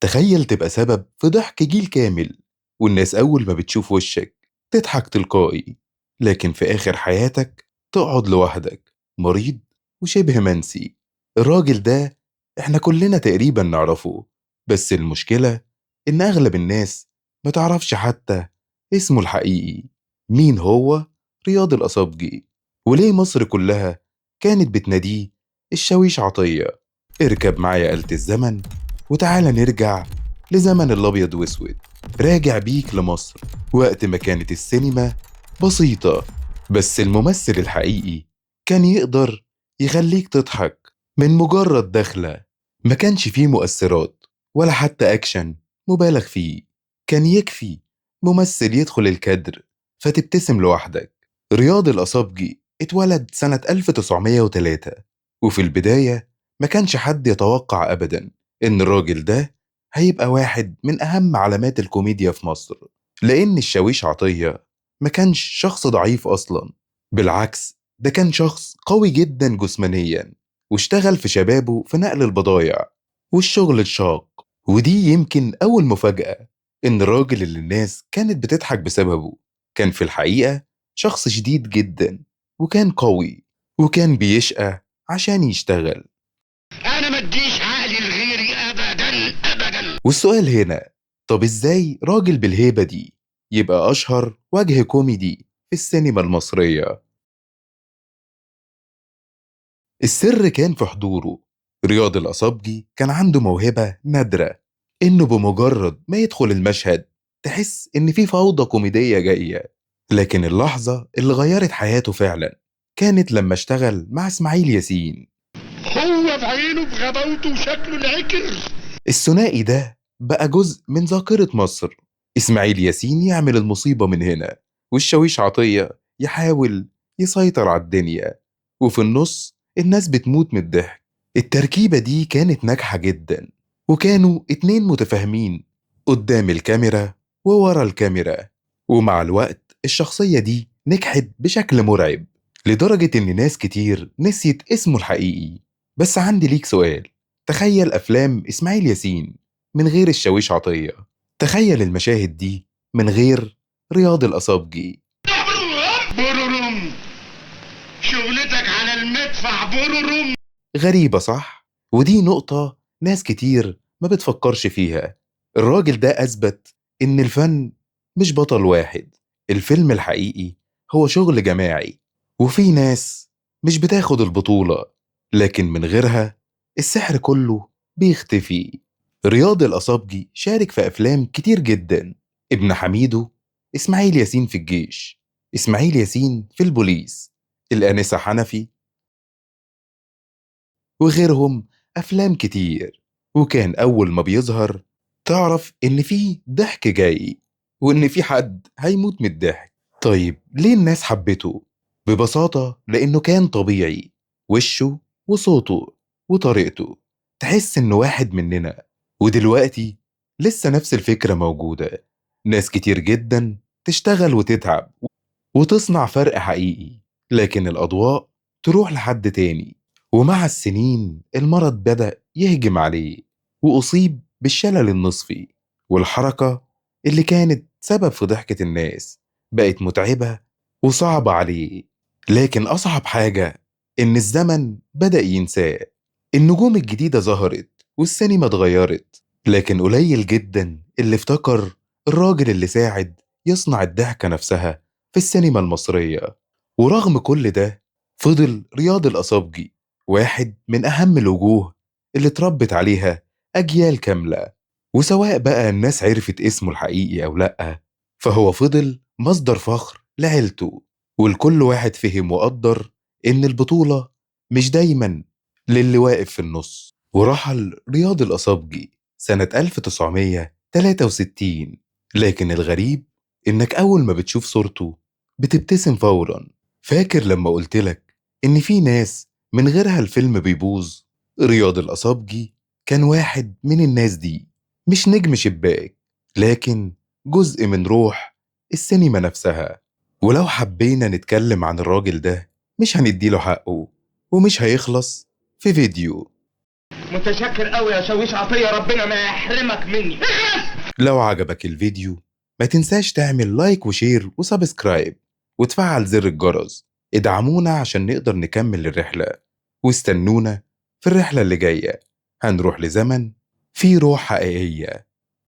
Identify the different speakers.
Speaker 1: تخيل تبقى سبب في ضحك جيل كامل، والناس أول ما بتشوف وشك تضحك تلقائي، لكن في آخر حياتك تقعد لوحدك مريض وشبه منسي. الراجل ده احنا كلنا تقريبا نعرفه، بس المشكلة إن أغلب الناس ما تعرفش حتى اسمه الحقيقي. مين هو رياض الأصابجي؟ وليه مصر كلها كانت بتناديه الشاويش عطية؟ اركب معايا آلة الزمن وتعالى نرجع لزمن الأبيض وأسود. راجع بيك لمصر وقت ما كانت السينما بسيطة، بس الممثل الحقيقي كان يقدر يخليك تضحك من مجرد دخلة. ما كانش فيه مؤثرات ولا حتى أكشن مبالغ فيه، كان يكفي ممثل يدخل الكادر فتبتسم لوحدك. رياض الأصابجي اتولد سنة 1903، وفي البداية ما كانش حد يتوقع أبدا إن الراجل ده هيبقى واحد من أهم علامات الكوميديا في مصر، لأن الشاويش عطية ما كانش شخص ضعيف أصلا. بالعكس، ده كان شخص قوي جدا جسمانيا، واشتغل في شبابه في نقل البضايع والشغل الشاق. ودي يمكن أول مفاجأة، إن الراجل اللي الناس كانت بتضحك بسببه كان في الحقيقة شخص شديد جدا، وكان قوي، وكان بيشقى عشان يشتغل.
Speaker 2: انا ما اديش عقلي لغيري ابدا ابدا.
Speaker 1: والسؤال هنا، طب ازاي راجل بالهيبة دي يبقى أشهر وجه كوميدي في السينما المصرية؟ السر كان في حضوره. رياض الأصابجي كان عنده موهبة نادرة، إنه بمجرد ما يدخل المشهد تحس إن في فوضى كوميدية جاية. لكن اللحظة اللي غيرت حياته فعلا كانت لما اشتغل مع إسماعيل ياسين.
Speaker 2: هو بعينه بغباوته وشكله العكر.
Speaker 1: الثنائي ده بقى جزء من ذاكرة مصر. إسماعيل ياسين يعمل المصيبة من هنا، والشاويش عطية يحاول يسيطر على الدنيا، وفي النص الناس بتموت من الضحك. التركيبة دي كانت ناجحة جدا، وكانوا اتنين متفاهمين قدام الكاميرا وورا الكاميرا. ومع الوقت الشخصية دي نجحت بشكل مرعب، لدرجة إن ناس كتير نسيت اسمه الحقيقي. بس عندي ليك سؤال، تخيل أفلام إسماعيل ياسين من غير الشاويش عطية، تخيل المشاهد دي من غير رياض الأصابجي.
Speaker 2: برورم، شغلتك على المدفع برورم.
Speaker 1: غريبة صح؟ ودي نقطة ناس كتير ما بتفكرش فيها. الراجل ده أثبت إن الفن مش بطل واحد، الفيلم الحقيقي هو شغل جماعي، وفي ناس مش بتاخد البطولة، لكن من غيرها السحر كله بيختفي. رياض الأصابجي شارك في أفلام كتير جدا، ابن حميدو، إسماعيل ياسين في الجيش، إسماعيل ياسين في البوليس، الآنسة حنفي، وغيرهم. أفلام كتير. وكان أول ما بيظهر تعرف إن في ضحك جاي، وإن في حد هيموت من الضحك. طيب ليه الناس حبته؟ ببساطة لأنه كان طبيعي، وشه وصوته وطريقته تحس إنه واحد مننا. ودلوقتي لسه نفس الفكرة موجودة، ناس كتير جدا تشتغل وتتعب وتصنع فرق حقيقي، لكن الأضواء تروح لحد تاني. ومع السنين المرض بدأ يهجم عليه، وأصيب بالشلل النصفي، والحركة اللي كانت سبب في ضحكة الناس بقت متعبة وصعبة عليه. لكن أصعب حاجة إن الزمن بدأ ينساه. النجوم الجديدة ظهرت والسينما اتغيرت، لكن قليل جدا اللي افتكر الراجل اللي ساعد يصنع الضحكة نفسها في السينما المصرية. ورغم كل ده فضل رياض الأصابجي واحد من أهم الوجوه اللي اتربت عليها أجيال كاملة. وسواء بقى الناس عرفت اسمه الحقيقي أو لأ، فهو فضل مصدر فخر لعيلته، والكل واحد فهم وقدر إن البطولة مش دايما للي واقف في النص. ورحل رياض الأصابجي سنة 1963، لكن الغريب إنك أول ما بتشوف صورته بتبتسم فورا. فاكر لما قلتلك إن في ناس من غيرها الفيلم بيبوظ؟ رياض الأصابجي كان واحد من الناس دي، مش نجم شباك، لكن جزء من روح السينما نفسها. ولو حبينا نتكلم عن الراجل ده مش هنديله حقه، ومش هيخلص في فيديو.
Speaker 3: متشكر قوي يا شاويش عطية، ربنا ما يحرمك مني.
Speaker 1: لو عجبك الفيديو ما تنساش تعمل لايك وشير وسبسكرايب وتفعل زر الجرس. ادعمونا عشان نقدر نكمل الرحلة، واستنونا في الرحلة اللي جاية. هنروح لزمن فيه روح حقيقية